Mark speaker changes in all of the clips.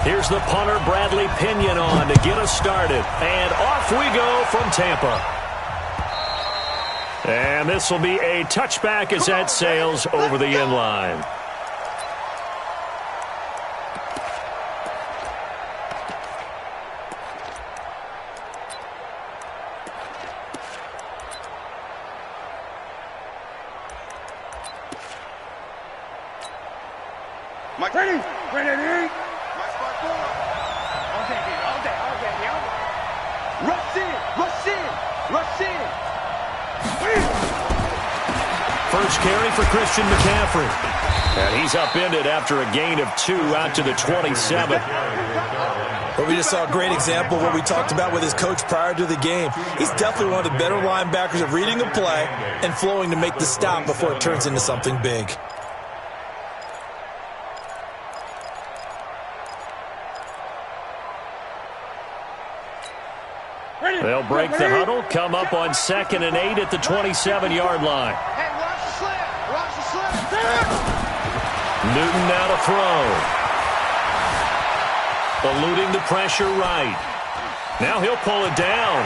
Speaker 1: Here's the punter, Bradley Pinion, on to get us started. And off we go from Tampa. And this will be a touchback as that sails over the end line.
Speaker 2: Mike, ready? Ready? Rush in.
Speaker 1: First carry for Christian McCaffrey. And he's upended after a gain of 2 out to the 27.
Speaker 3: Well, we just saw a great example of what we talked about with his coach prior to the game. He's definitely one of the better linebackers of reading a play and flowing to make the stop before it turns into something big.
Speaker 1: They'll break the huddle, come up on 2nd and 8 at the 27-yard line.
Speaker 2: Hey, watch the slip. Watch the slip.
Speaker 1: Newton now to throw. Eluding the pressure right. Now he'll pull it down.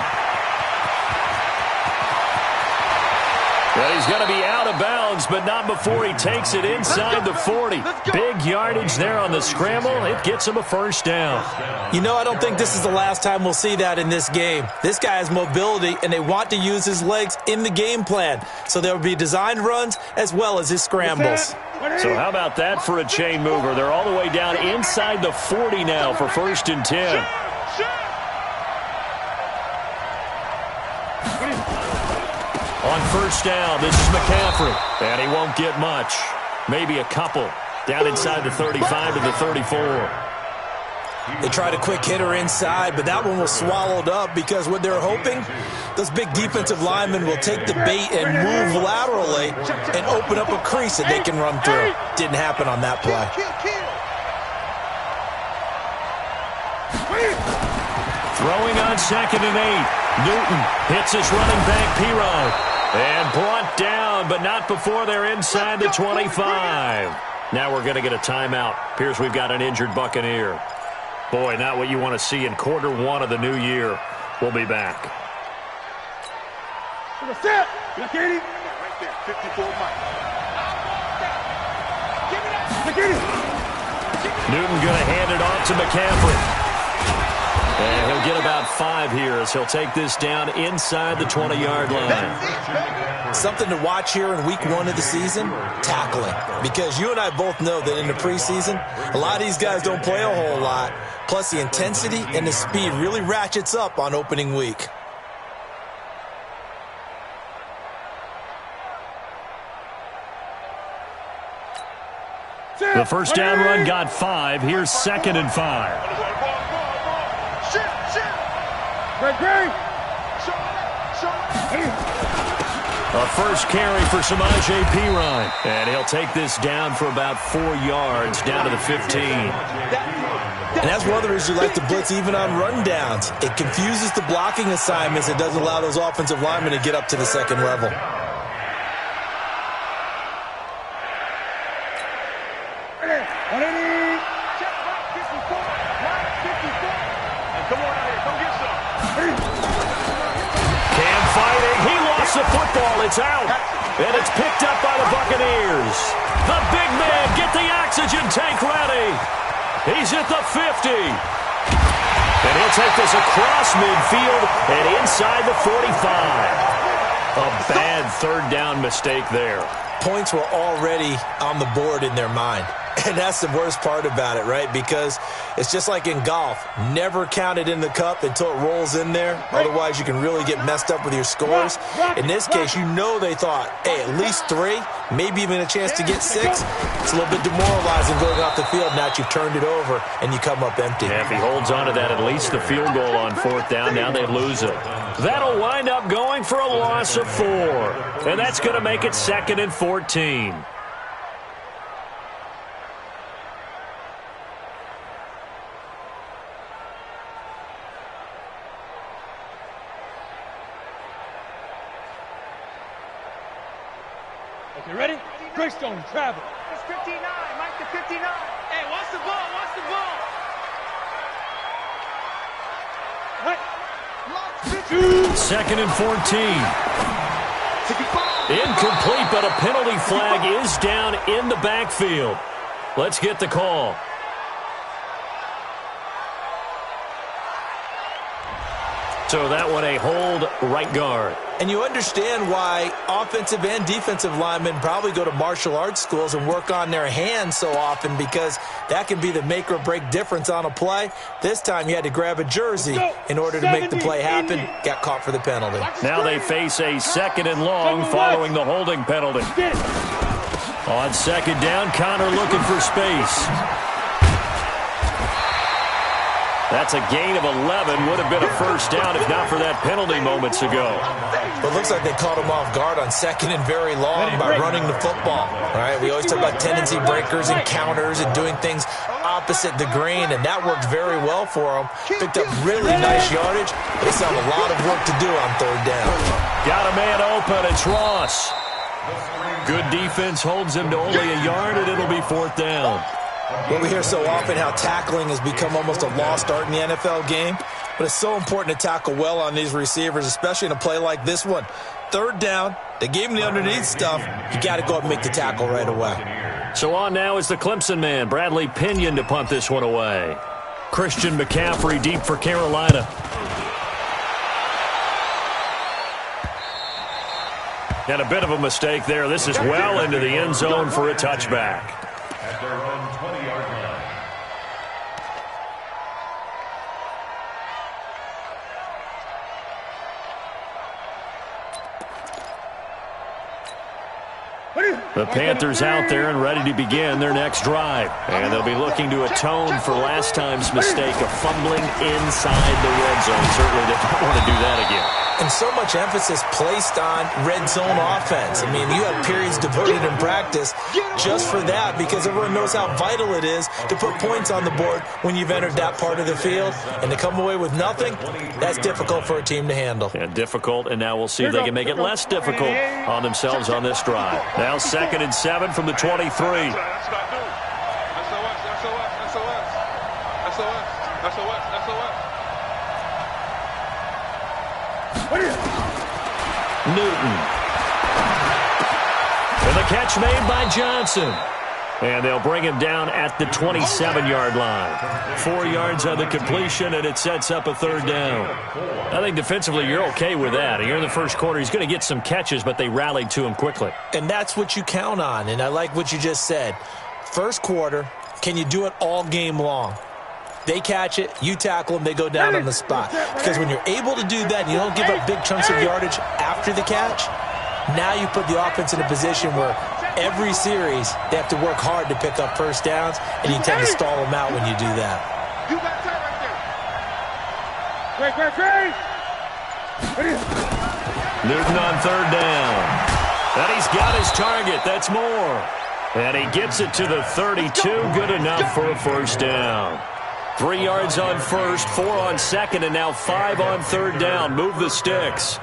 Speaker 1: Well, he's going to be out of bounds, but not before he takes it inside the 40. Big yardage there on the scramble. It gets him a first down.
Speaker 3: You know, I don't think this is the last time we'll see that in this game. This guy has mobility, and they want to use his legs in the game plan. So there will be designed runs as well as his scrambles.
Speaker 1: So how about that for a chain mover? They're all the way down inside the 40 now for 1st and 10. On 1st down, this is McCaffrey. And he won't get much. Maybe a couple. Down inside the 35 to the 34.
Speaker 3: They tried a quick hitter inside, but that one was swallowed up because what they're hoping, those big defensive linemen will take the bait and move laterally and open up a crease that they can run through. Didn't happen on that play.
Speaker 1: Throwing on 2nd and 8. Newton hits his running back, Pirog. And brought down, but not before they're inside the 25. Now we're going to get a timeout. Appears we've got an injured Buccaneer. Boy, not what you want to see in quarter 1 of the new year. We'll be back.
Speaker 2: Look at him. Right there, 54 miles.
Speaker 1: Newton going to hand it off to McCaffrey. And he'll get about 5 here as he'll take this down inside the 20-yard line.
Speaker 3: Something to watch here in week 1 of the season, tackling. Because you and I both know that in the preseason, a lot of these guys don't play a whole lot. Plus the intensity and the speed really ratchets up on opening week.
Speaker 1: The first down run got 5. Here's 2nd and 5. A first carry for Samaje Perine. And he'll take this down for about 4 yards, down to the 15.
Speaker 3: And that's one of the reasons you like to blitz even on rundowns. It confuses the blocking assignments. It doesn't allow those offensive linemen to get up to the 2nd level.
Speaker 1: The football, it's out, and it's picked up by the Buccaneers. The big man, get the oxygen tank ready. He's at the 50. And he'll take this across midfield and inside the 45. A bad 3rd down mistake there.
Speaker 3: Points were already on the board in their mind. And that's the worst part about it, right? Because it's just like in golf. Never count it in the cup until it rolls in there. Otherwise, you can really get messed up with your scores. In this case, you know they thought, hey, at least 3, maybe even a chance to get 6. It's a little bit demoralizing going off the field. Now that you've turned it over and you come up empty.
Speaker 1: Yeah, if he holds on to that, at least the field goal on 4th down. Now they lose it. That'll wind up going for a loss of 4. And that's going to make it 2nd and 14.
Speaker 4: Okay, ready? Greystone, travel.
Speaker 2: It's 59, Mike the 59. Hey, watch the ball, watch the ball.
Speaker 1: 2nd and 14. Incomplete, but a penalty flag is down in the backfield. Let's get the call. So that one a hold right guard.
Speaker 3: And you understand why offensive and defensive linemen probably go to martial arts schools and work on their hands so often, because that can be the make or break difference on a play. This time you had to grab a jersey in order to make the play happen. Got caught for the penalty.
Speaker 1: Now they face a 2nd and long following the holding penalty. On 2nd down, Connor looking for space. That's a gain of 11. Would have been a first down if not for that penalty moments ago.
Speaker 3: But it looks like they caught him off guard on 2nd and very long by running the football. All right, we always talk about tendency breakers and counters and doing things opposite the grain, and that worked very well for them. Picked up really nice yardage. They still have a lot of work to do on 3rd down.
Speaker 1: Got a man open. It's Ross. Good defense holds him to only a yard, and it'll be 4th down.
Speaker 3: Well, we hear so often how tackling has become almost a lost art in the NFL game, but it's so important to tackle well on these receivers, especially in a play like this one. 3rd down, they gave him the underneath stuff. You got to go up and make the tackle right away.
Speaker 1: So on now is the Clemson man, Bradley Pinion, to punt this one away. Christian McCaffrey deep for Carolina. And a bit of a mistake there. This is well into the end zone for a touchback. The Panthers out there and ready to begin their next drive. And they'll be looking to atone for last time's mistake of fumbling inside the red zone. Certainly they don't want to do that again.
Speaker 3: And so much emphasis placed on red zone offense. I mean, you have periods devoted in practice just for that, because everyone knows how vital it is to put points on the board when you've entered that part of the field. And to come away with nothing, that's difficult for a team to handle.
Speaker 1: Yeah, difficult, and now we'll see if they can make it less difficult on themselves on this drive. Now 2nd and 7 from the 23. Newton. And the catch made by Johnson. And they'll bring him down at the 27-yard line. 4 yards on the completion, and it sets up a 3rd down. I think defensively you're okay with that. Here in the first quarter, he's going to get some catches, but they rallied to him quickly.
Speaker 3: And that's what you count on, and I like what you just said. First quarter, can you do it all game long? They catch it, you tackle them, they go down on the spot. Because when you're able to do that and you don't give up big chunks of yardage after the catch, now you put the offense in a position where every series they have to work hard to pick up first downs, and you tend to stall them out when you do that.
Speaker 2: You got that right there.
Speaker 1: Newton on 3rd down. And he's got his target. That's more. And he gets it to the 32. Good enough for a first down. 3 yards on 1st, 4 on 2nd, and now 5 on 3rd down. Move the sticks.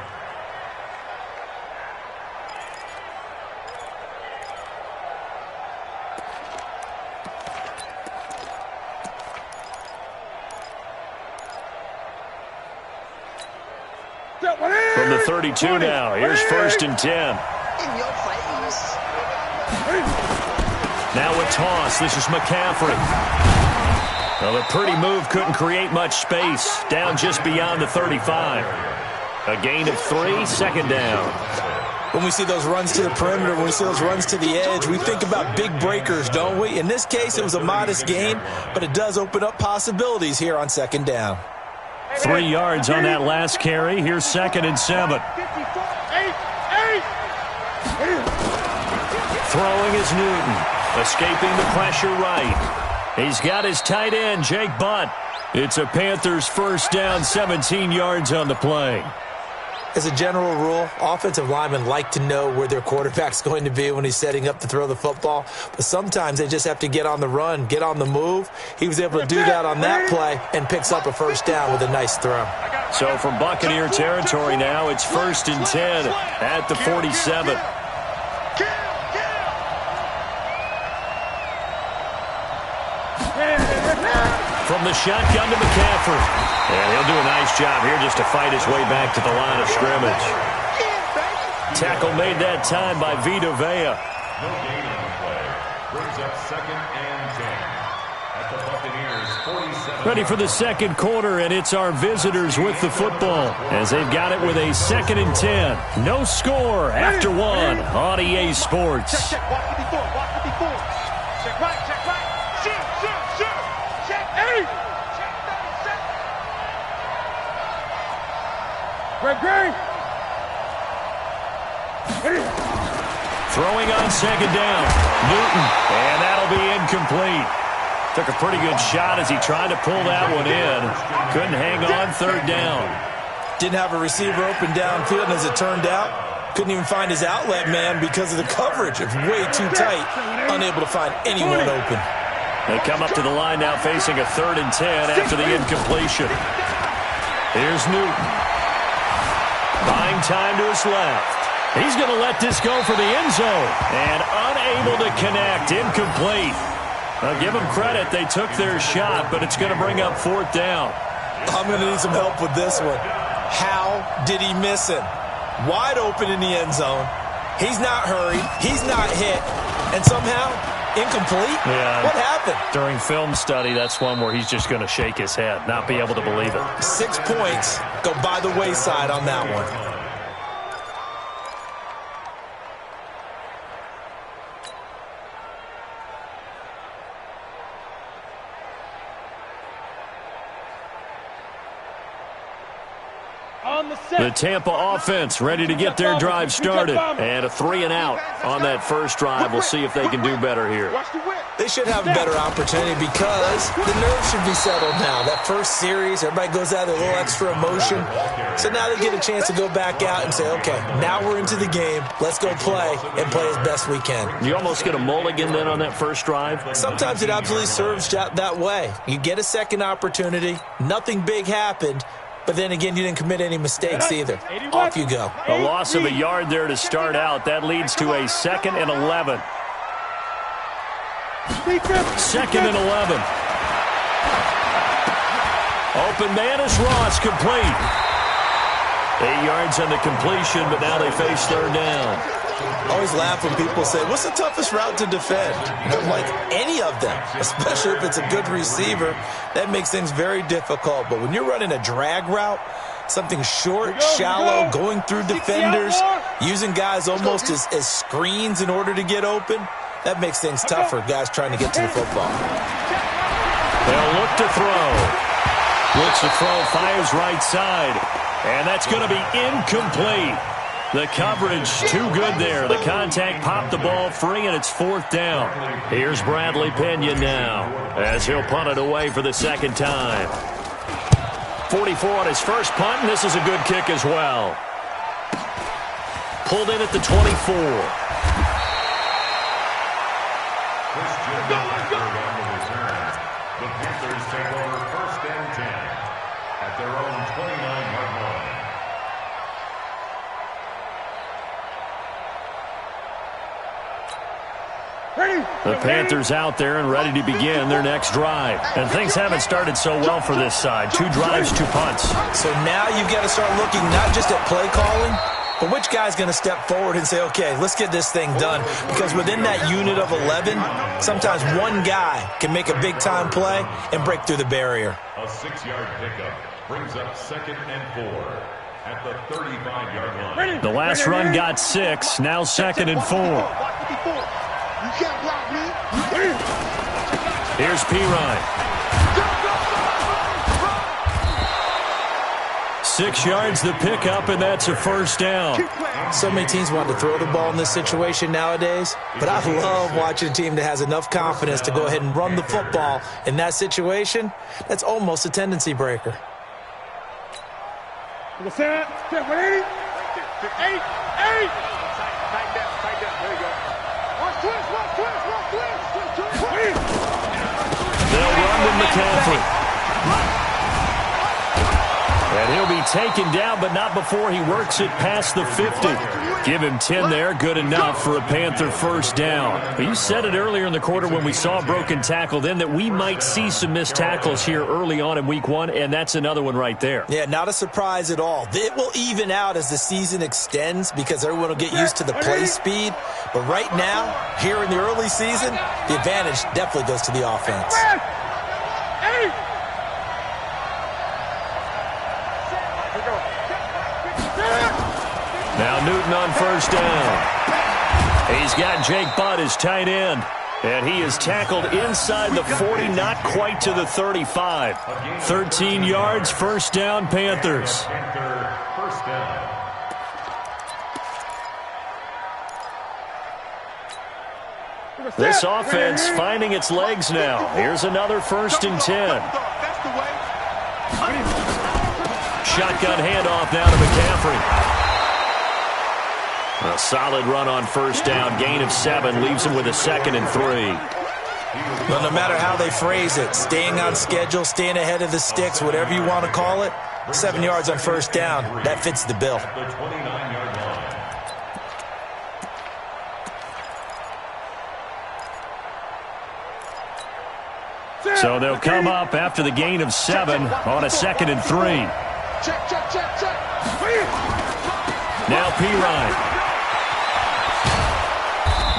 Speaker 1: From the 32 now, here's 1st and 10. Now a toss. This is McCaffrey. Well, the pretty move couldn't create much space. Down just beyond the 35. A gain of 3, 2nd down.
Speaker 3: When we see those runs to the perimeter, when we see those runs to the edge, we think about big breakers, don't we? In this case, it was a modest gain, but it does open up possibilities here on 2nd down.
Speaker 1: 3 yards on that last carry. Here's 2nd and 7. Throwing is Newton. Escaping the pressure right. He's got his tight end, Jake Butt. It's a Panthers first down, 17 yards on the play.
Speaker 3: As a general rule, offensive linemen like to know where their quarterback's going to be when he's setting up to throw the football. But sometimes they just have to get on the run, get on the move. He was able to do that on that play and picks up a first down with a nice throw.
Speaker 1: So from Buccaneer territory now, it's 1st and 10 at the 47. From the shotgun to McCaffrey. And he'll do a nice job here just to fight his way back to the line of scrimmage. Tackle made that time by Vita Vea.
Speaker 4: No gain on the play. Brings up 2nd and 10. At the Buccaneers, 47.
Speaker 1: Ready for the second quarter, and it's our visitors with the football as they've got it with a 2nd and 10. No score after one on EA Sports.
Speaker 2: Check, watch it before, watch it before. Check right, shoot, check 8, check 37. Greg.
Speaker 1: Throwing on 2nd down. Newton, and that'll be incomplete. Took a pretty good shot as he tried to pull that one in. Couldn't hang on 3rd down.
Speaker 3: Didn't have a receiver open downfield, and as it turned out, couldn't even find his outlet man because of the coverage. It's way too tight, unable to find anyone open.
Speaker 1: They come up to the line now facing a 3rd and 10 after the incompletion. Here's Newton. Buying time to his left. He's going to let this go for the end zone. And unable to connect. Incomplete. I'll give them credit. They took their shot, but it's going to bring up 4th down.
Speaker 3: I'm going to need some help with this one. How did he miss him? Wide open in the end zone. He's not hurried. He's not hit. And somehow, incomplete?
Speaker 1: Yeah.
Speaker 3: What happened?
Speaker 1: During film study, that's one where he's just going to shake his head, not be able to believe it.
Speaker 3: 6 points go by the wayside on that one.
Speaker 1: The Tampa offense ready to get their drive started. And a 3 and out on that first drive. We'll see if they can do better here.
Speaker 3: They should have a better opportunity because the nerves should be settled now. That first series, everybody goes out with a little extra emotion. So now they get a chance to go back out and say, okay, now we're into the game. Let's go play and play as best we can.
Speaker 1: You almost get a mulligan then on that first drive?
Speaker 3: Sometimes it absolutely serves that way. You get a second opportunity. Nothing big happened. But then again, you didn't commit any mistakes either. Off you go.
Speaker 1: A loss of a yard there to start out. That leads to a 2nd and 11. 2nd and 11. Open man is Ross, complete. 8 yards on the completion, but now they face 3rd down.
Speaker 3: I always laugh when people say, what's the toughest route to defend? And I'm like, any of them, especially if it's a good receiver. That makes things very difficult. But when you're running a drag route, something short, shallow, going through defenders, using guys almost as screens in order to get open, that makes things tougher, guys trying to get to the football.
Speaker 1: They'll look to throw. Looks to throw, fires right side. And that's going to be incomplete. The coverage too good there. The contact popped the ball free, and it's 4th down. Here's Bradley Pena now as he'll punt it away for the 2nd time. 44 on his first punt, and this is a good kick as well. Pulled in at the 24.
Speaker 4: The Panthers take over 1st and 10 at their own 29-yard line.
Speaker 1: The Panthers out there and ready to begin their next drive. And things haven't started so well for this side. 2 drives, 2 punts.
Speaker 3: So now you've got to start looking not just at play calling, but which guy's going to step forward and say, okay, let's get this thing done. Because within that unit of 11, sometimes one guy can make a big-time play and break through the barrier.
Speaker 4: A 6-yard pickup brings up 2nd and 4 at the 35-yard line.
Speaker 1: The last run got 6, now 2nd and 4.
Speaker 2: You can't block me.
Speaker 1: Here's Pirine. 6 yards the pickup, and that's a 1st down.
Speaker 3: So many teams want to throw the ball in this situation nowadays, but I love watching a team that has enough confidence to go ahead and run the football in that situation. That's almost a tendency breaker.
Speaker 2: Set 180. 8. Tight down. There you go. Watch twist.
Speaker 1: They'll run to McCaffrey. And he'll be taken down, but not before he works it past the 50. Give him 10 there, good enough for a Panther first down. You said it earlier in the quarter when we saw a broken tackle then that we might see some missed tackles here early on in week 1, and that's another one right there.
Speaker 3: Yeah, not a surprise at all. It will even out as the season extends because everyone will get used to the play speed. But right now, here in the early season, the advantage definitely goes to the offense.
Speaker 1: Now Newton on first down. He's got Jake Butt as tight end. And he is tackled inside the 40, not quite to the 35. 13 yards, first down, Panthers. This offense finding its legs now. Here's another 1st and 10. Shotgun handoff now to McCaffrey. A solid run on first down. Gain of 7 leaves him with a 2nd and 3.
Speaker 3: Well, no matter how they phrase it, staying on schedule, staying ahead of the sticks, whatever you want to call it, 7 yards on first down, that fits the bill.
Speaker 1: So they'll come up after the gain of 7 on a 2nd and 3. Now Pirine.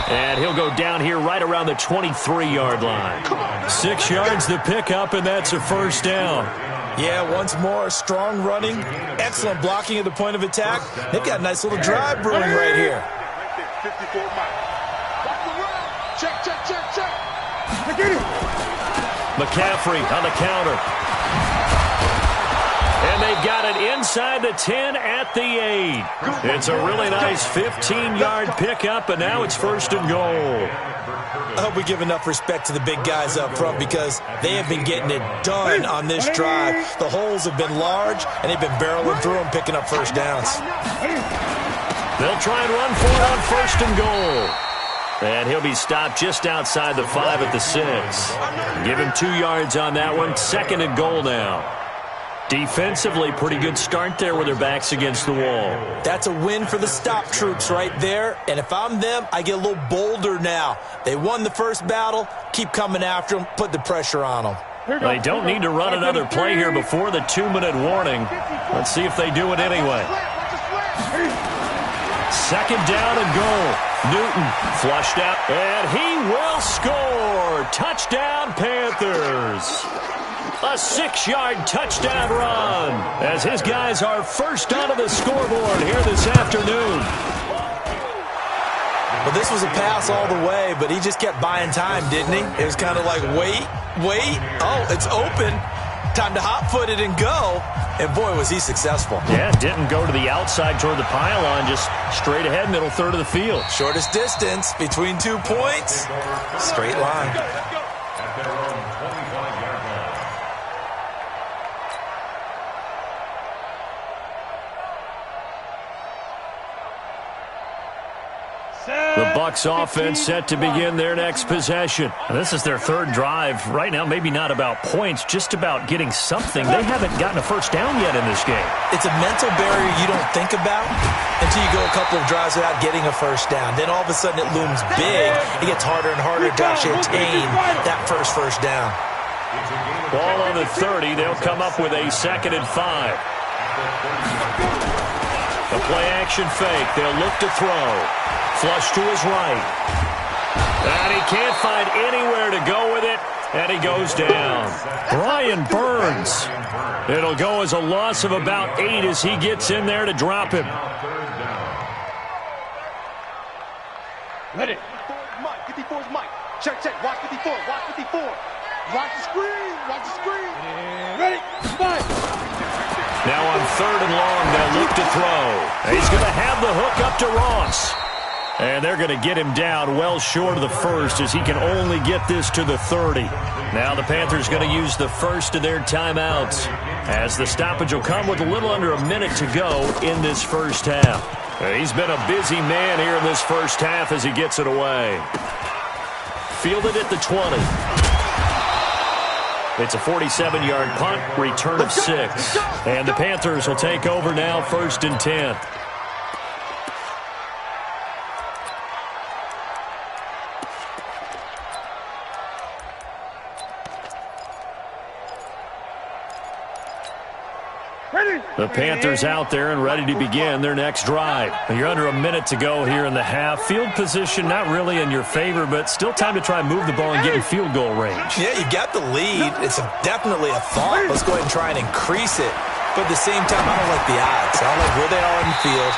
Speaker 1: And he'll go down here right around the 23-yard line. 6 yards the pickup, and that's a first down.
Speaker 3: Yeah, once more, strong running, excellent blocking at the point of attack. They've got a nice little drive brewing right here.
Speaker 1: McCaffrey on the counter. And they've got it inside the 10 at the 8. It's a really nice 15-yard pickup, and now it's 1st and goal.
Speaker 3: I hope we give enough respect to the big guys up front because they have been getting it done on this drive. The holes have been large, and they've been barreling through them, picking up first downs.
Speaker 1: They'll try and run for it on 1st and goal. And he'll be stopped just outside the 5 at the 6. Give him 2 yards on that one. 2nd and goal now. Defensively, pretty good start there with their backs against the wall.
Speaker 3: That's a win for the stop troops right there. And if I'm them, I get a little bolder now. They won the first battle. Keep coming after them. Put the pressure on them.
Speaker 1: They don't need to run another play here before the 2-minute warning. Let's see if they do it anyway. 2nd down and goal. Newton flushed out, and he will score. Touchdown, Panthers. A 6-yard touchdown run as his guys are first onto the scoreboard here this afternoon.
Speaker 3: Well, this was a pass all the way, but he just kept buying time, didn't he? It was kind of like, wait. Oh, it's open. Time to hot-foot it and go. And, boy, was he successful.
Speaker 1: Yeah, didn't go to the outside toward the pylon, just straight ahead, middle third of the field.
Speaker 3: Shortest distance between 2 points. Straight line.
Speaker 1: The Bucs offense set to begin their next possession. This is their 3rd drive. Right now, maybe not about points, just about getting something. They haven't gotten a first down yet in this game.
Speaker 3: It's a mental barrier you don't think about until you go a couple of drives without getting a first down. Then all of a sudden it looms big. It gets harder and harder to actually attain that first down.
Speaker 1: Ball on the 30. They'll come up with a 2nd and 5. The play-action fake. They'll look to throw. Flush to his right. And he can't find anywhere to go with it, and he goes down. Brian Burns. It'll go as a loss of about 8 as he gets in there to drop him.
Speaker 2: Let it. 54's Mike. Check. Watch 54. Watch 54. Watch the screen. Watch the screen. And ready. Fight.
Speaker 1: Now on 3rd and long, they'll look to throw. He's going to have the hook up to Ross. And they're going to get him down well short of the 1st as he can only get this to the 30. Now the Panthers going to use the first of their timeouts as the stoppage will come with a little under a minute to go in this first half. He's been a busy man here in this first half as he gets it away. Fielded at the 20. It's a 47-yard punt, return of 6. And the Panthers will take over now, 1st and 10. The Panthers out there and ready to begin their next drive. You're under a minute to go here in the half. Field position not really in your favor, but still time to try and move the ball and get in field goal range.
Speaker 3: Yeah, you got the lead. It's definitely a thought. Let's go ahead and try and increase it. But at the same time, I don't like the odds. I don't like where they are in the field.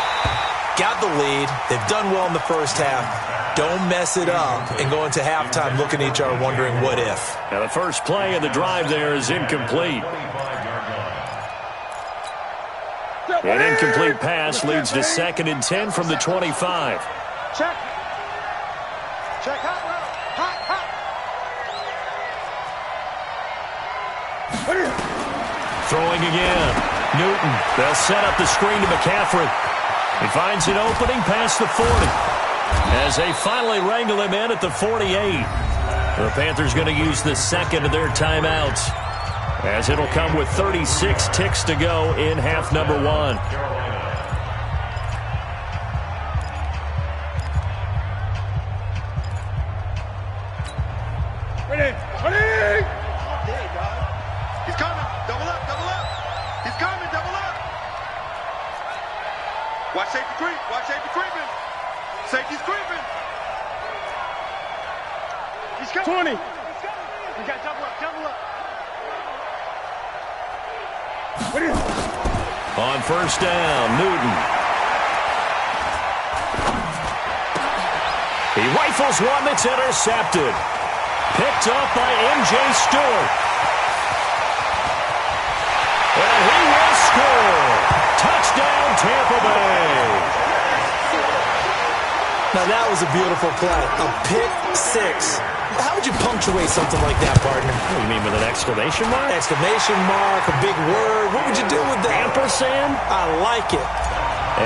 Speaker 3: Got the lead. They've done well in the first half. Don't mess it up and go into halftime looking at each other wondering what if.
Speaker 1: Now the first play of the drive there is incomplete. An incomplete pass leads to 2nd and 10 from the 25.
Speaker 2: Check. Check. Hot.
Speaker 1: Throwing again. Newton. They'll set up the screen to McCaffrey. He finds an opening past the 40. As they finally wrangle him in at the 48. The Panthers going to use the second of their timeouts, as it'll come with 36 ticks to go in half number 1.
Speaker 2: Ready. He's coming. Double up. He's coming. Double up. Watch safety creep. Creeping. Safety's creeping. He's coming. 20. We got double up.
Speaker 1: On first down, Newton. He rifles one that's intercepted. Picked up by M.J. Stewart. And he will score. Touchdown, Tampa Bay.
Speaker 3: Now that was a beautiful play. A pick 6. How would you punctuate something like that, partner?
Speaker 1: What do you mean, with an exclamation mark?
Speaker 3: Exclamation mark, a big word. What would you do with that?
Speaker 1: Ampersand?
Speaker 3: I like it.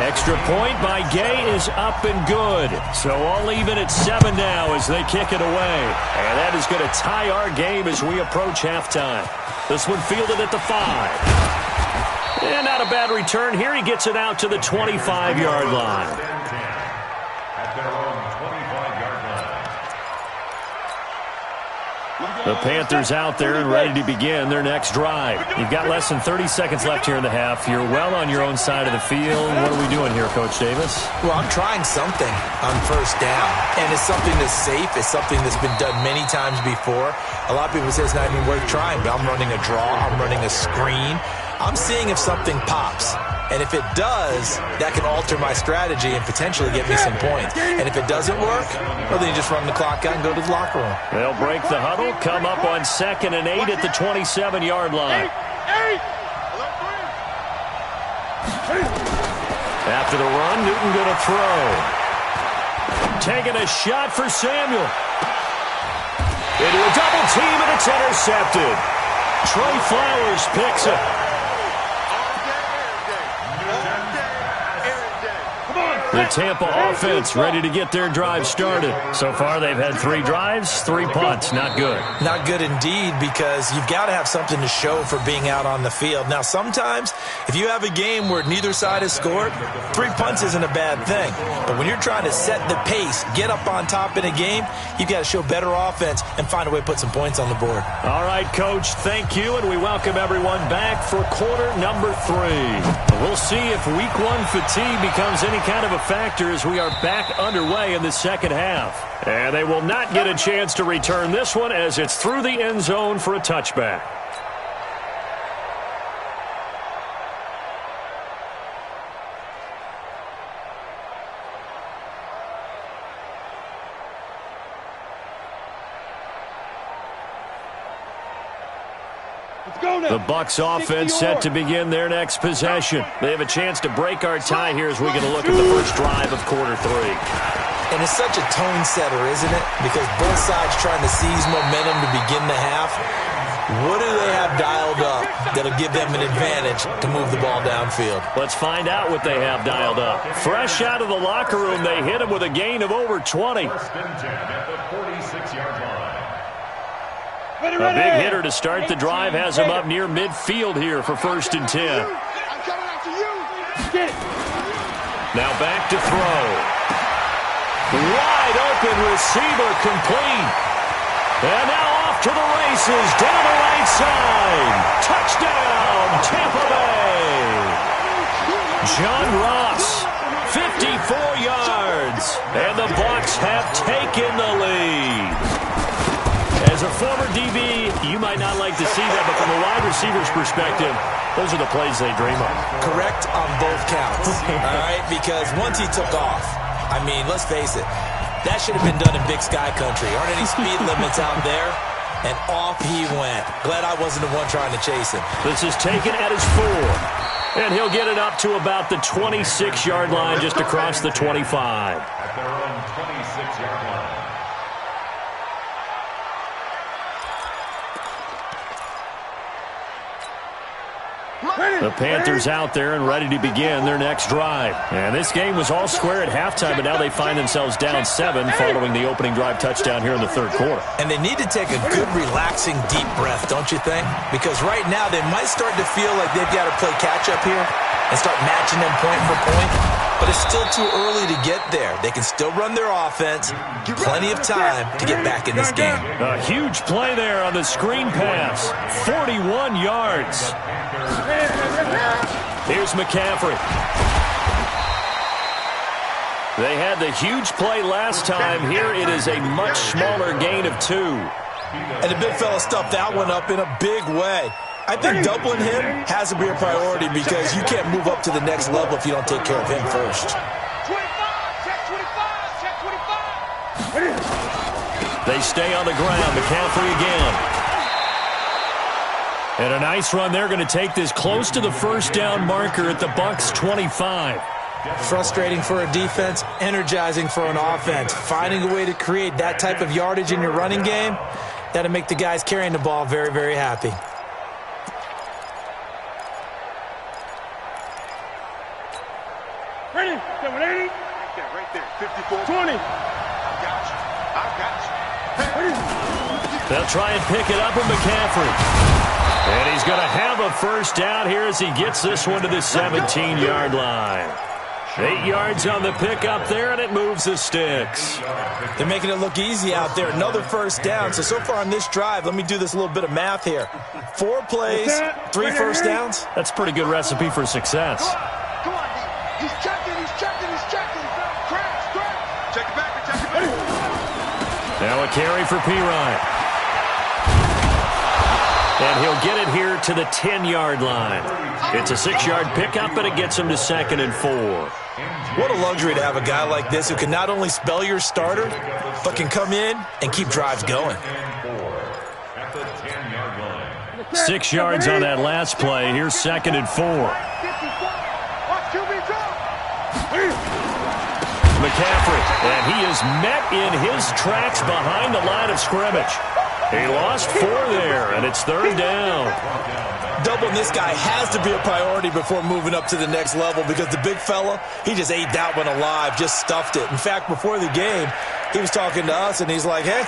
Speaker 1: Extra point by Gay is up and good. So all even at 7 now as they kick it away. And that is going to tie our game as we approach halftime. This one fielded at the 5. And not a bad return here. He gets it out to the 25-yard line. The Panthers out there and ready to begin their next drive. You've got less than 30 seconds left here in the half. You're well on your own side of the field. What are we doing here, Coach Davis?
Speaker 3: Well, I'm trying something on first down. And it's something that's safe. It's something that's been done many times before. A lot of people say it's not even worth trying, but I'm running a draw. I'm running a screen. I'm seeing if something pops. And if it does, that can alter my strategy and potentially get me some points. And if it doesn't work, well, then you just run the clock out and go to the locker room.
Speaker 1: They'll break the huddle, come up on 2nd and 8 at the 27-yard line. After the run, Newton going to throw. Taking a shot for Samuel. Into a double team, and it's intercepted. Trey Flowers picks it. The Tampa offense ready to get their drive started. So far, they've had 3 drives, 3 punts. Not good.
Speaker 3: Not good indeed, because you've got to have something to show for being out on the field. Now, sometimes, if you have a game where neither side has scored, 3 punts isn't a bad thing. But when you're trying to set the pace, get up on top in a game, you've got to show better offense and find a way to put some points on the board.
Speaker 1: All right, Coach, thank you, and we welcome everyone back for quarter number 3. We'll see if week 1 fatigue becomes any kind of a factor as we are back underway in the second half. And they will not get a chance to return this one as it's through the end zone for a touchback. The Bucs offense set to begin their next possession. They have a chance to break our tie here as we get a look at the first drive of quarter 3.
Speaker 3: And it's such a tone setter, isn't it? Because both sides trying to seize momentum to begin the half. What do they have dialed up that'll give them an advantage to move the ball downfield?
Speaker 1: Let's find out what they have dialed up. Fresh out of the locker room, they hit him with a gain of over 20.
Speaker 4: First and 10 at the 46-yard line.
Speaker 1: A big hitter to start the drive has him up near midfield here for 1st and 10.
Speaker 2: I'm coming after you. Get it.
Speaker 1: Now back to throw. Wide open receiver complete. And now off to the races down the right side. Touchdown, Tampa Bay. John Ross, 54 yards. And the Bucs have taken the lead. As a former DB, you might not like to see that, but from a wide receiver's perspective, those are the plays they dream of.
Speaker 3: Correct on both counts, all right? Because once he took off, I mean, let's face it, that should have been done in Big Sky Country. Aren't any speed limits out there? And off he went. Glad I wasn't the one trying to chase him.
Speaker 1: This is taken at his 4. And he'll get it up to about the 26-yard line, just across the 25.
Speaker 4: At their own 26-yard line.
Speaker 1: The Panthers out there and ready to begin their next drive. And this game was all square at halftime, but now they find themselves down 7 following the opening drive touchdown here in the 3rd quarter.
Speaker 3: And they need to take a good, relaxing, deep breath, don't you think? Because right now they might start to feel like they've got to play catch-up here and start matching them point for point. But it's still too early to get there. They can still run their offense. Plenty of time to get back in this game.
Speaker 1: A huge play there on the screen pass. 41 yards. Here's McCaffrey. They had the huge play last time. Here it is a much smaller gain of 2.
Speaker 3: And the big fella stuffed that one up in a big way. I think doubling him has to be a priority because you can't move up to the next level if you don't take care of him first.
Speaker 2: 25, check 25, check 25.
Speaker 1: They stay on the ground. McCaffrey again. And a nice run. They're going to take this close to the 1st down marker at the Bucs 25.
Speaker 3: Frustrating for a defense, energizing for an offense. Finding a way to create that type of yardage in your running game, that'll make the guys carrying the ball very, very happy.
Speaker 2: Ready? 780. Right there. 54. 20. I got you.
Speaker 1: They'll try and pick it up with McCaffrey. And he's going to have a 1st down here as he gets this one to the 17-yard line. 8 yards on the pickup there, and it moves the sticks.
Speaker 3: They're making it look easy out there. Another 1st down. So far on this drive, let me do this little bit of math here. 4 plays, 3 1st downs.
Speaker 1: That's a pretty good recipe for success.
Speaker 2: Come on, he's checking. Crash. Check it back.
Speaker 1: Now a carry for P-Ryan. And he'll get it here to the 10-yard line. It's a 6-yard pickup, but it gets him to 2nd and 4.
Speaker 3: What a luxury to have a guy like this who can not only spell your starter, but can come in and keep drives going.
Speaker 1: 6 yards on that last play. Here's 2nd and 4. McCaffrey, and he is met in his tracks behind the line of scrimmage. He lost 4 there, and it's 3rd down.
Speaker 3: Doubling this guy has to be a priority before moving up to the next level because the big fella, he just ate that one alive, just stuffed it. In fact, before the game, he was talking to us, and he's like, hey,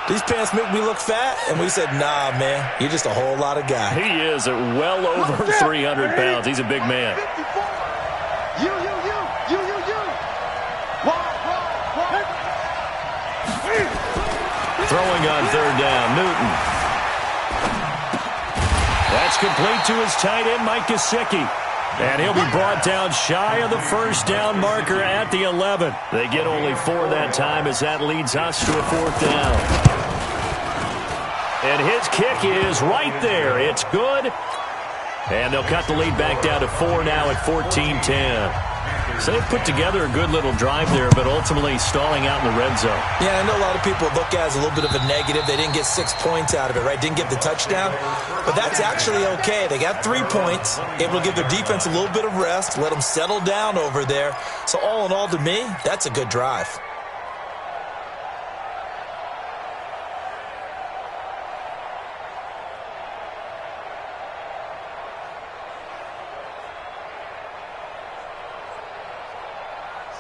Speaker 3: these pants make me look fat? And we said, nah, man, you're just a whole lot of guy.
Speaker 1: He is at well over 300 pounds. He's a big man.
Speaker 2: You.
Speaker 1: Throwing on 3rd down, Newton. That's complete to his tight end, Mike Gesicki. And he'll be brought down shy of the 1st down marker at the 11. They get only 4 that time as that leads us to a 4th down. And his kick is right there. It's good. And they'll cut the lead back down to 4 now at 14-10. So they've put together a good little drive there, but ultimately stalling out in the red zone.
Speaker 3: Yeah, I know a lot of people look at it as a little bit of a negative. They didn't get 6 points out of it, right? Didn't get the touchdown. But that's actually okay. They got 3 points, able to give their defense a little bit of rest, let them settle down over there. So all in all, to me, that's a good drive.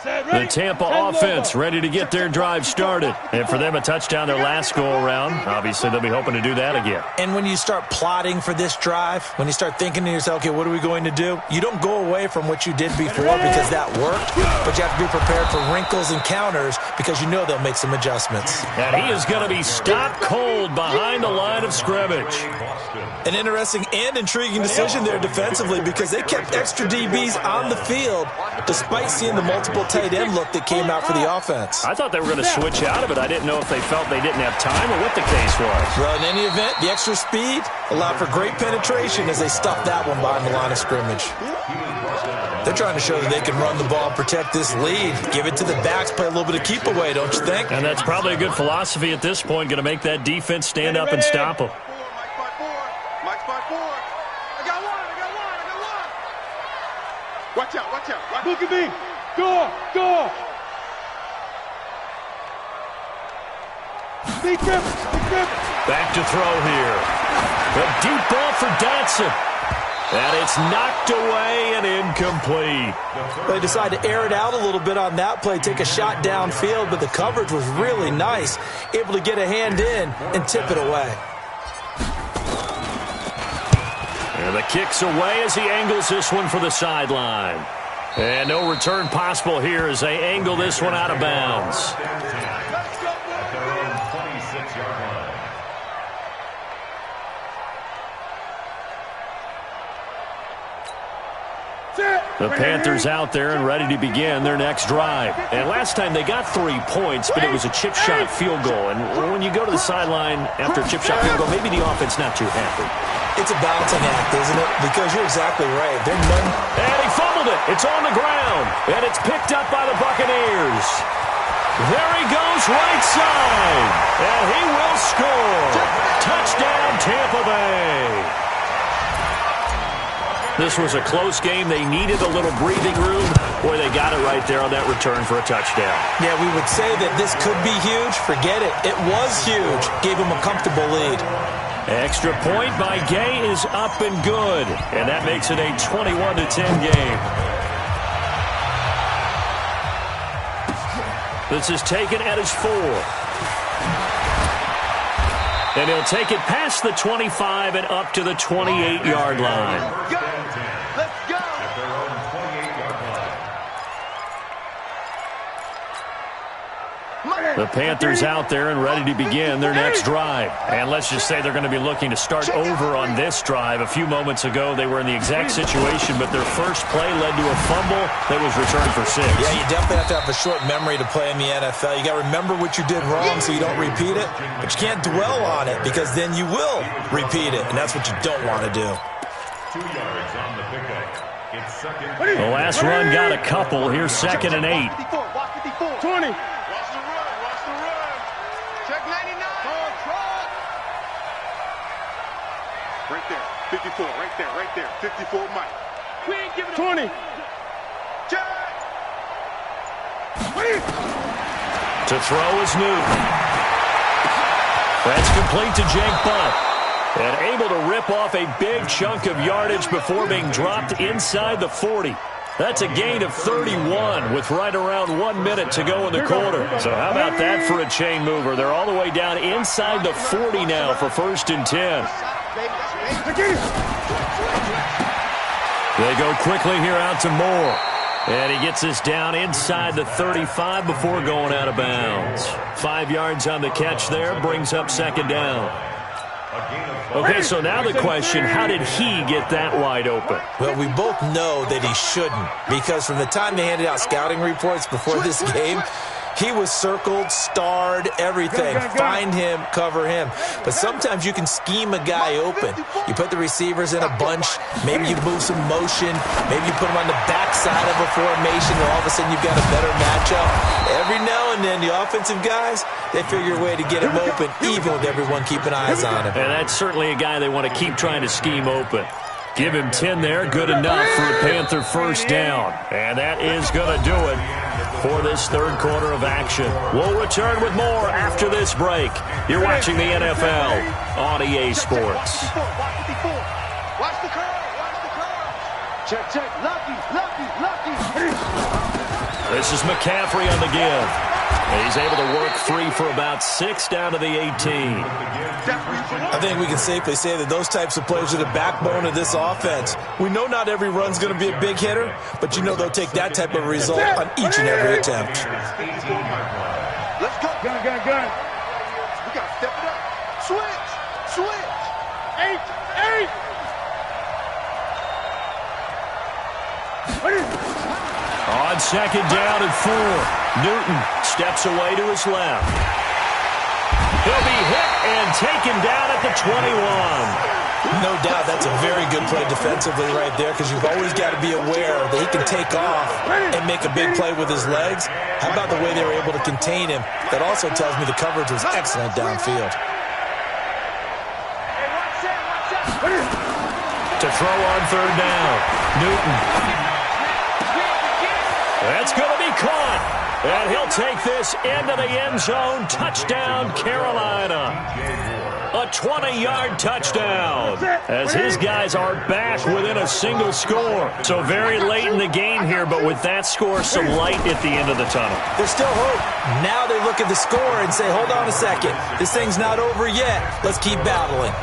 Speaker 1: The Tampa offense ready to get their drive started. And for them, a touchdown their last go-around. Obviously, they'll be hoping to do that again.
Speaker 3: And when you start plotting for this drive, when you start thinking to yourself, okay, what are we going to do? You don't go away from what you did before because that worked, but you have to be prepared for wrinkles and counters because you know they'll make some adjustments.
Speaker 1: And he is going to be stopped cold behind the line of scrimmage.
Speaker 3: An interesting and intriguing decision there defensively because they kept extra DBs on the field despite seeing the multiple tight end look that came out for the offense.
Speaker 1: I thought they were going to switch out of it. I didn't know if they felt they didn't have time or what the case was.
Speaker 3: Well, in any event, the extra speed allowed for great penetration as they stuffed that one behind the line of scrimmage. They're trying to show that they can run the ball and protect this lead. Give it to the backs, play a little bit of keep away, don't you think?
Speaker 1: And that's probably a good philosophy at this point, going to make that defense stand up and stop them.
Speaker 2: Watch out, watch out. Look at me. Go. Big grip.
Speaker 1: Back to throw here. A deep ball for Dotson. And it's knocked away and incomplete.
Speaker 3: They decided to air it out a little bit on that play, take a shot downfield, but the coverage was really nice. Able to get a hand in and tip it away.
Speaker 1: And the kick's away as he angles this one for the sideline. And no return possible here as they angle this one out of bounds. The Panthers out there and ready to begin their next drive. And last time they got 3 points, but it was a chip shot field goal. And when you go to the sideline after a chip shot field goal, maybe the offense not too happy.
Speaker 3: It's a balancing act, isn't it? Because you're exactly right. They're none.
Speaker 1: And he fumbled it. It's on the ground. And it's picked up by the Buccaneers. There he goes right side. And he will score. Touchdown, Tampa Bay. This was a close game. They needed a little breathing room. Boy, they got it right there on that return for a touchdown.
Speaker 3: Yeah, we would say that this could be huge. Forget it. It was huge. Gave them a comfortable lead.
Speaker 1: Extra point by Gay is up and good. And that makes it a 21-10 game. This is taken at his 4. And he'll take it past the 25 and up to the 28-yard line.
Speaker 2: Let's go.
Speaker 4: At their own 28-yard line.
Speaker 1: The Panthers out there and ready to begin their next drive. And let's just say they're going to be looking to start over on this drive. A few moments ago, they were in the exact situation, but their first play led to a fumble that was returned for 6.
Speaker 3: Yeah, you definitely have to have a short memory to play in the NFL. You got to remember what you did wrong so you don't repeat it, but you can't dwell on it because then you will repeat it, and that's what you don't want to do.
Speaker 4: 2 yards on the pickup. It's second.
Speaker 1: The last run got a couple. Here's 2nd and 8.
Speaker 2: Watch 54. 20. Watch the run. Check 99. Right there. 54. Right there. 54, Mike. We ain't giving 20. Check.
Speaker 1: To throw is Newton. That's complete to Jake Butt. And able to rip off a big chunk of yardage before being dropped inside the 40. That's a gain of 31 with right around 1 minute to go in the quarter. So how about that for a chain mover? They're all the way down inside the 40 now for 1st and 10. They go quickly here out to Moore. And he gets this down inside the 35 before going out of bounds. 5 yards on the catch there, brings up 2nd down. Okay, so now the question, how did he get that wide open?
Speaker 3: Well, we both know that he shouldn't because from the time they handed out scouting reports before this game, he was circled, starred, everything. Find him, cover him. But sometimes you can scheme a guy open. You put the receivers in a bunch. Maybe you move some motion. Maybe you put them on the backside of a formation, and all of a sudden you've got a better matchup. Every now and then, the offensive guys, they figure a way to get him open, even with everyone keeping eyes on him.
Speaker 1: And that's certainly a guy they want to keep trying to scheme open. Give him 10 there, good enough for a Panther 1st down. And that is going to do it for this 3rd quarter of action. We'll return with more after this break. You're watching the NFL on EA Sports.
Speaker 2: Watch the curl. Check. Lucky.
Speaker 1: This is McCaffrey on the give. He's able to work free for about 6 down to the 18.
Speaker 3: I think we can safely say that those types of plays are the backbone of this offense. We know not every run's going to be a big hitter, but you know they'll take that type of result on each and every attempt.
Speaker 2: Let's go. Gun. We got to step it up. Switch. 8.
Speaker 1: On second down and 4, Newton steps away to his left. He'll be hit and taken down at the 21.
Speaker 3: No doubt that's a very good play defensively right there, because you've always got to be aware that he can take off and make a big play with his legs. How about the way they were able to contain him? That also tells me the coverage was excellent downfield.
Speaker 1: To throw on third down, Newton. That's going to be caught. And he'll take this into the end zone. Touchdown, Carolina. A 20-yard touchdown as his guys are back within a single score. So very late in the game here, but with that score, some light at the end of the tunnel.
Speaker 3: There's still hope. Now they look at the score and say, hold on a second. This thing's not over yet. Let's keep battling.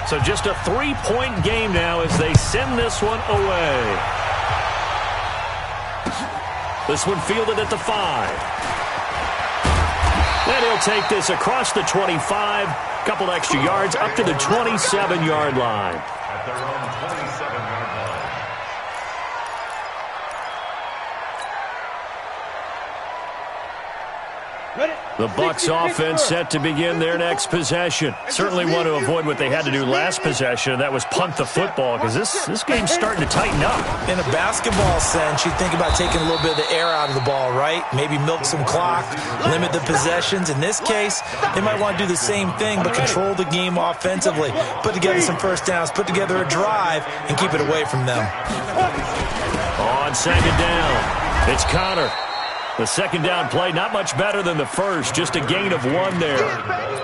Speaker 1: So just a 3-point game now as they send this one away. This one fielded at the 5. Then he'll take this across the 25. Couple extra yards up to the 27-yard line.
Speaker 4: At their own 27-yard line.
Speaker 1: The Bucs offense set to begin their next possession. Certainly want to avoid what they had to do last possession, and that was punt the football, because this game's starting to tighten up.
Speaker 3: In a basketball sense, you think about taking a little bit of the air out of the ball, right? Maybe milk some clock, limit the possessions. In this case, they might want to do the same thing, but control the game offensively. Put together some first downs, put together a drive, and keep it away from them.
Speaker 1: On second down, it's Connor. The second down play, not much better than the first, just a gain of 1 there.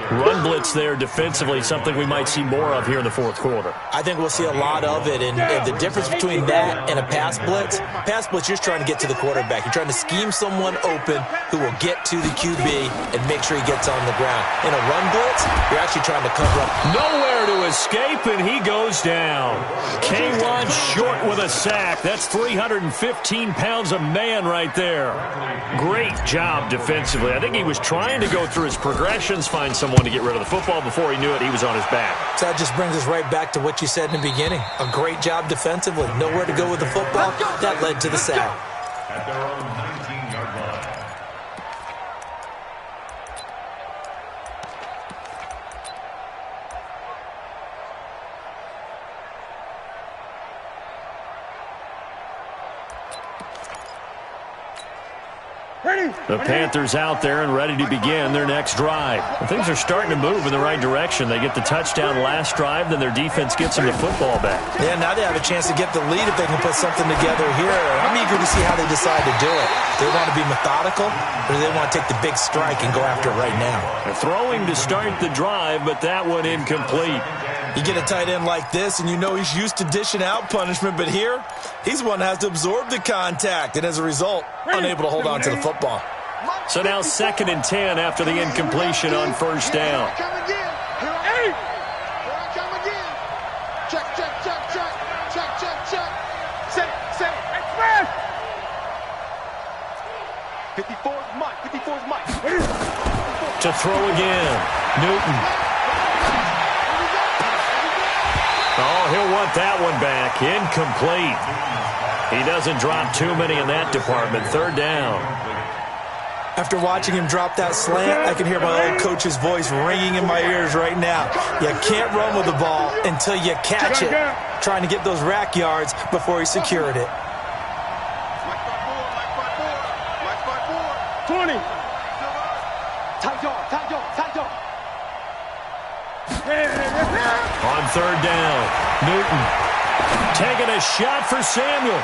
Speaker 1: Run blitz there defensively, something we might see more of here in the fourth quarter.
Speaker 3: I think we'll see a lot of it, and the difference between that and a pass blitz, you're just trying to get to the quarterback. You're trying to scheme someone open who will get to the QB and make sure he gets on the ground. In a run blitz, you're actually trying to cover up.
Speaker 1: Nowhere to escape, and he goes down. K1 short with a sack. That's 315 pounds a man right there. Great job defensively. I think he was trying to go through his progressions, find someone to get rid of the football. Before he knew it, he was on his back.
Speaker 3: So that just brings us right back to what you said in the beginning. A great job defensively. Nowhere to go with the football. That led to the sack.
Speaker 4: At their own 19-yard line.
Speaker 1: The Panthers out there and ready to begin their next drive. Well, things are starting to move in the right direction. They get the touchdown last drive, then their defense gets them the football back.
Speaker 3: Yeah, now they have a chance to get the lead if they can put something together here. I'm eager to see how they decide to do it. Do they want to be methodical, or do they want to take the big strike and go after it right now?
Speaker 1: They're throwing to start the drive, but that one incomplete.
Speaker 3: You get a tight end like this, and you know he's used to dishing out punishment, but here, he's one that has to absorb the contact, and as a result, unable to hold on to the football.
Speaker 1: So now 2nd and 10 after the incompletion on first down.
Speaker 2: Here I come again. Check. Set it. Express. 54's Mike.
Speaker 1: To throw again, Newton. Oh, he'll want that one back. Incomplete. He doesn't drop too many in that department. Third down.
Speaker 3: After watching him drop that slant, I can hear my old coach's voice ringing in my ears right now. You can't run with the ball until you catch it. Trying to get those rack yards before he secured it.
Speaker 2: Mike by four. 20. Tight jaw.
Speaker 1: On third down, Newton taking a shot for Samuel.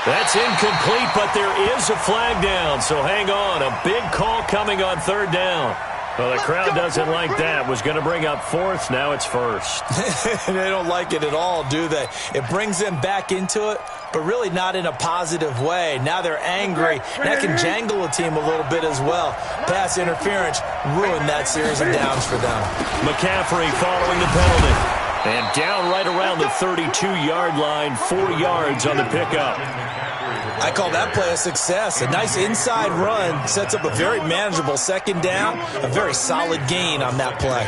Speaker 1: That's incomplete, but there is a flag down, so hang on. A big call coming on third down. Well, the crowd doesn't like that. Was going to bring up fourth. Now it's first.
Speaker 3: They don't like it at all, do they? It brings them back into it, but really not in a positive way. Now they're angry. That can jangle a team a little bit as well. Pass interference ruined that series of downs for them.
Speaker 1: McCaffrey following the penalty. And down right around the 32-yard line, 4 yards on the pickup.
Speaker 3: I call that play a success. A nice inside run sets up a very manageable second down. A very solid gain on that play.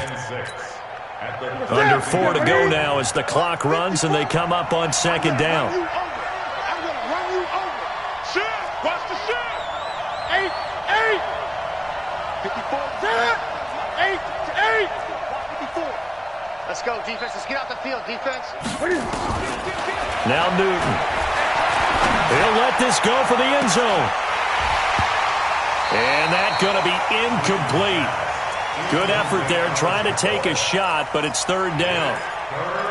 Speaker 1: Under 4 to go now as the clock runs and they come up on second down.
Speaker 2: I'm going to run you over. Shift. Watch the shift. 8. 54. 8 to 8. 54.
Speaker 5: Let's go, defense. Let's get out the field, defense.
Speaker 1: Now Newton. He'll let this go for the end zone. And that's going to be incomplete. Good effort there trying to take a shot, but it's third down.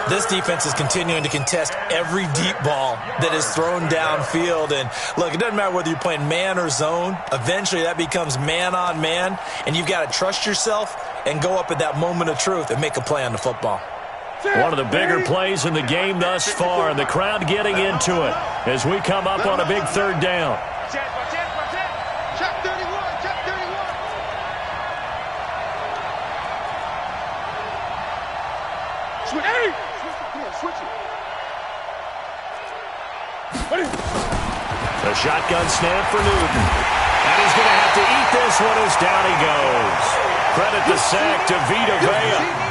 Speaker 3: This defense is continuing to contest every deep ball that is thrown downfield. And, look, it doesn't matter whether you're playing man or zone. Eventually that becomes man on man, and you've got to trust yourself and go up at that moment of truth and make a play on the football.
Speaker 1: One of the bigger plays in the game thus far, and the crowd getting into it as we come up on a big third down.
Speaker 2: Check 31. Check 31. Switch. Hey! Switch it.
Speaker 1: The shotgun snap for Newton. And he's going to have to eat this one as down he goes. Credit the sack to Vita Vea.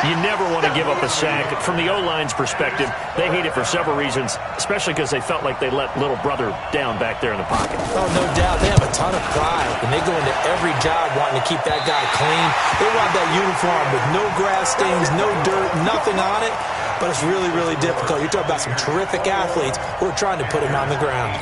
Speaker 1: You never want to give up a sack. From the O-line's perspective, they hate it for several reasons, especially because they felt like they let little brother down back there in the pocket.
Speaker 3: Oh, no doubt. They have a ton of pride, and they go into every job wanting to keep that guy clean. They want that uniform with no grass stains, no dirt, nothing on it, but it's really, really difficult. You're talking about some terrific athletes who are trying to put him on the ground.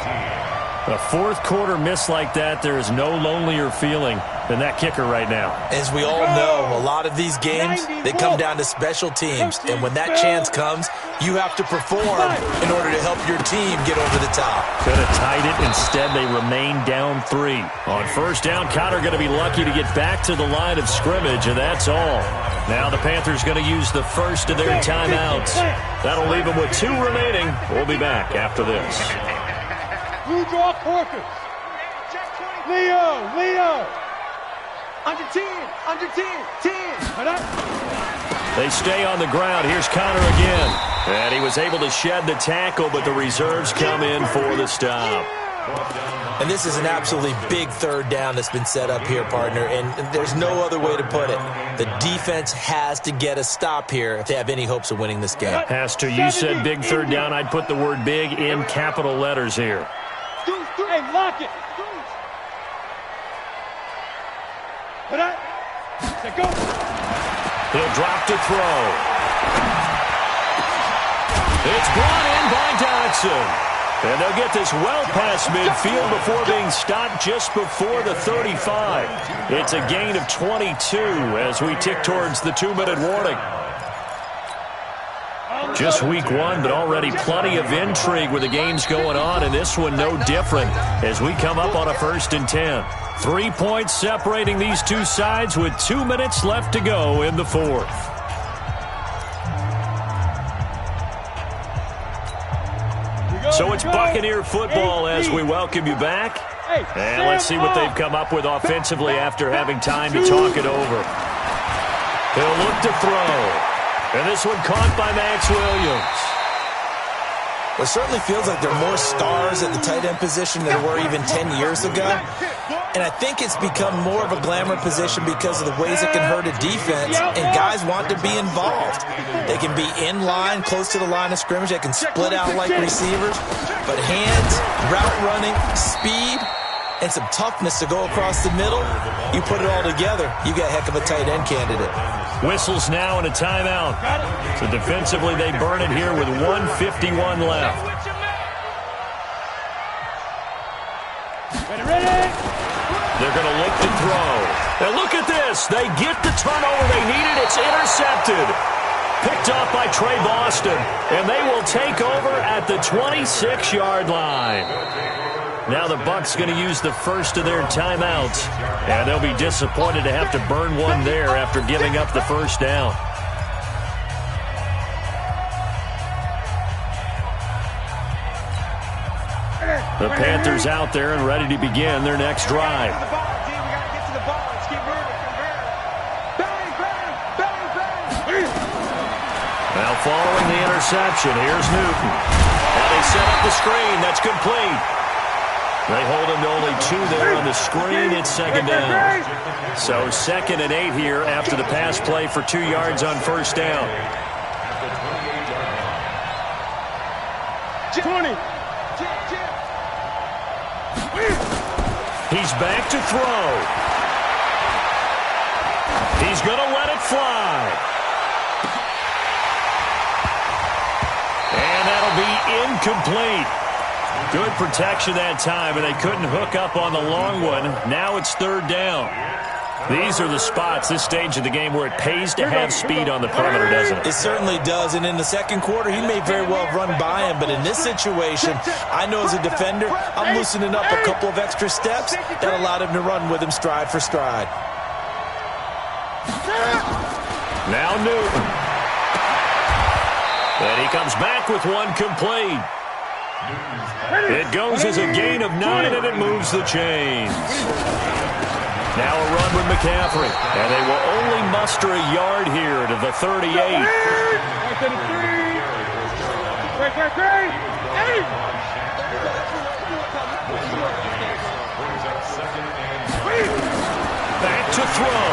Speaker 1: A fourth quarter miss like that, there is no lonelier feeling than that kicker right now.
Speaker 3: As we all know, a lot of these games, they come down to special teams. And when that chance comes, you have to perform in order to help your team get over the top.
Speaker 1: Could have tied it. Instead, they remain down 3. On first down, Connor going to be lucky to get back to the line of scrimmage, and that's all. Now the Panthers going to use the first of their timeouts. That'll leave them with 2 remaining. We'll be back after this.
Speaker 2: You draw quarters. Leo. Under 10. 10.
Speaker 1: They stay on the ground. Here's Connor again. And he was able to shed the tackle, but the reserves come in for the stop.
Speaker 3: And this is an absolutely big third down that's been set up here, partner, and there's no other way to put it. The defense has to get a stop here if they have any hopes of winning this game.
Speaker 1: Has to. You said big third down. I'd put the word big in capital letters here.
Speaker 2: Hey, lock it. Put up. Go.
Speaker 1: He'll drop to throw. It's brought in by Dodson. And they'll get this well past midfield before being stopped just before the 35. It's a gain of 22 as we tick towards the 2-minute warning. Just week 1, but already plenty of intrigue with the games going on, and this one no different as we come up on a 1st and 10. 3 points separating these two sides with 2 minutes left to go in the 4th. So it's Buccaneer football as we welcome you back. And let's see what they've come up with offensively after having time to talk it over. He'll look to throw. And this one caught by Max Williams.
Speaker 3: Well, it certainly feels like there are more stars at the tight end position than there were even 10 years ago. And I think it's become more of a glamour position because of the ways it can hurt a defense, and guys want to be involved. They can be in line, close to the line of scrimmage. They can split out like receivers. But hands, route running, speed, and some toughness to go across the middle, you put it all together, you got a heck of a tight end candidate.
Speaker 1: Whistles now and a timeout. So defensively, they burn it here with 1:51 left.
Speaker 2: Ready?
Speaker 1: They're going to look to throw. And look at this. They get the turnover they needed. It's intercepted. Picked off by Trey Boston. And they will take over at the 26-yard line. Now the Bucs going to use the first of their timeouts, and they'll be disappointed to have to burn one there after giving up the first down. The Panthers out there and ready to begin their next drive. Now following the interception, here's Newton. Now they set up the screen. That's complete. They hold him to only 2 there on the screen. It's second down. So 2nd and 8 here after the pass play for 2 yards on first down.
Speaker 2: 20.
Speaker 1: He's back to throw. He's going to let it fly. And that'll be incomplete. Good protection that time, and they couldn't hook up on the long one. Now it's 3rd down. These are the spots, this stage of the game, where it pays to have speed on the perimeter, doesn't it?
Speaker 3: It certainly does, and in the second quarter, he may very well have run by him, but in this situation, I know as a defender, I'm loosening up a couple of extra steps that allowed him to run with him stride for stride.
Speaker 1: Now Newton. And he comes back with one complete. It goes as a gain of 9, and it moves the chains. Now a run with McCaffrey, and they will only muster a yard here to the 38. Back to throw.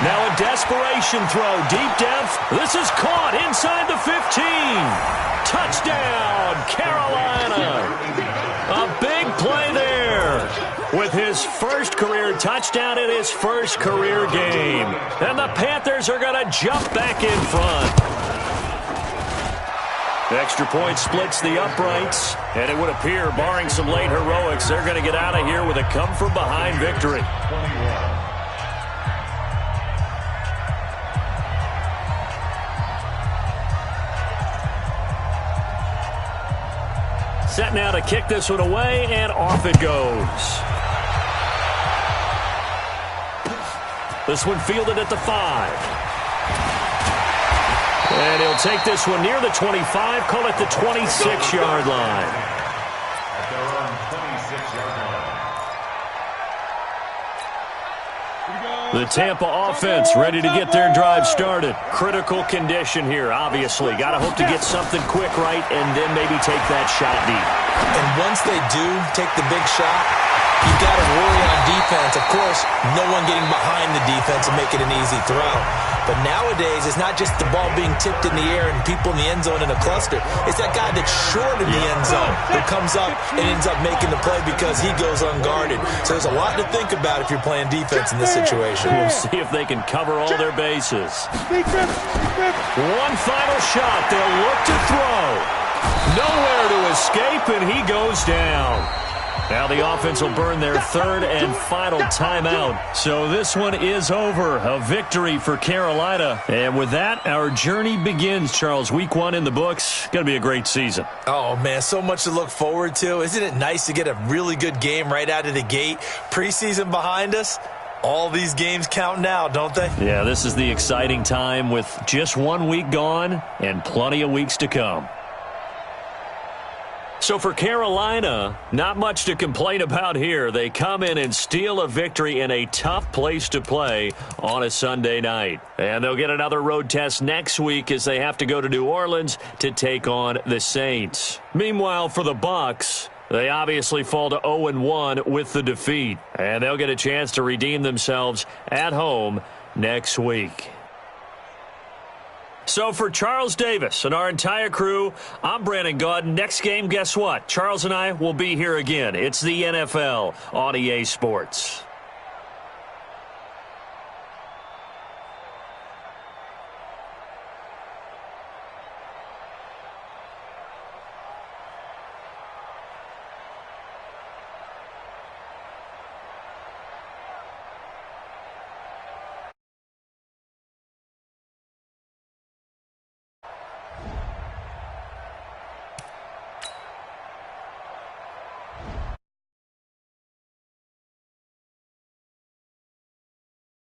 Speaker 1: Now a desperation throw deep down. This is caught inside the 15. Touchdown, Carolina. A big play there with his first career touchdown in his first career game. And the Panthers are going to jump back in front. The extra point splits the uprights, and it would appear, barring some late heroics, they're going to get out of here with a come-from-behind victory. Set now to kick this one away, and off it goes. This one fielded at the 5. And he'll take this one near the 25, call it the 26-yard line.
Speaker 4: At their own 26-yard line.
Speaker 1: The Tampa offense ready to get their drive started. Critical condition here, obviously. Got to hope to get something quick right and then maybe take that shot deep.
Speaker 3: And once they do take the big shot, you've got to worry on defense. Of course, no one getting behind the defense and making an easy throw. But nowadays, it's not just the ball being tipped in the air and people in the end zone in a cluster. It's that guy that's short in the end zone who comes up and ends up making the play because he goes unguarded. So there's a lot to think about if you're playing defense in this situation.
Speaker 1: We'll see if they can cover all their bases. One final shot. They'll look to throw. Nowhere to escape, and he goes down. Now the offense will burn their 3rd and final timeout. So this one is over. A victory for Carolina. And with that, our journey begins, Charles. Week 1 in the books. Going to be a great season.
Speaker 3: Oh, man, so much to look forward to. Isn't it nice to get a really good game right out of the gate? Preseason behind us. All these games count now, don't they?
Speaker 1: Yeah, this is the exciting time with just 1 week gone and plenty of weeks to come. So for Carolina, not much to complain about here. They come in and steal a victory in a tough place to play on a Sunday night. And they'll get another road test next week as they have to go to New Orleans to take on the Saints. Meanwhile, for the Bucs, they obviously fall to 0-1 with the defeat. And they'll get a chance to redeem themselves at home next week. So for Charles Davis and our entire crew, I'm Brandon Gaudin. Next game, guess what? Charles and I will be here again. It's the NFL on EA Sports.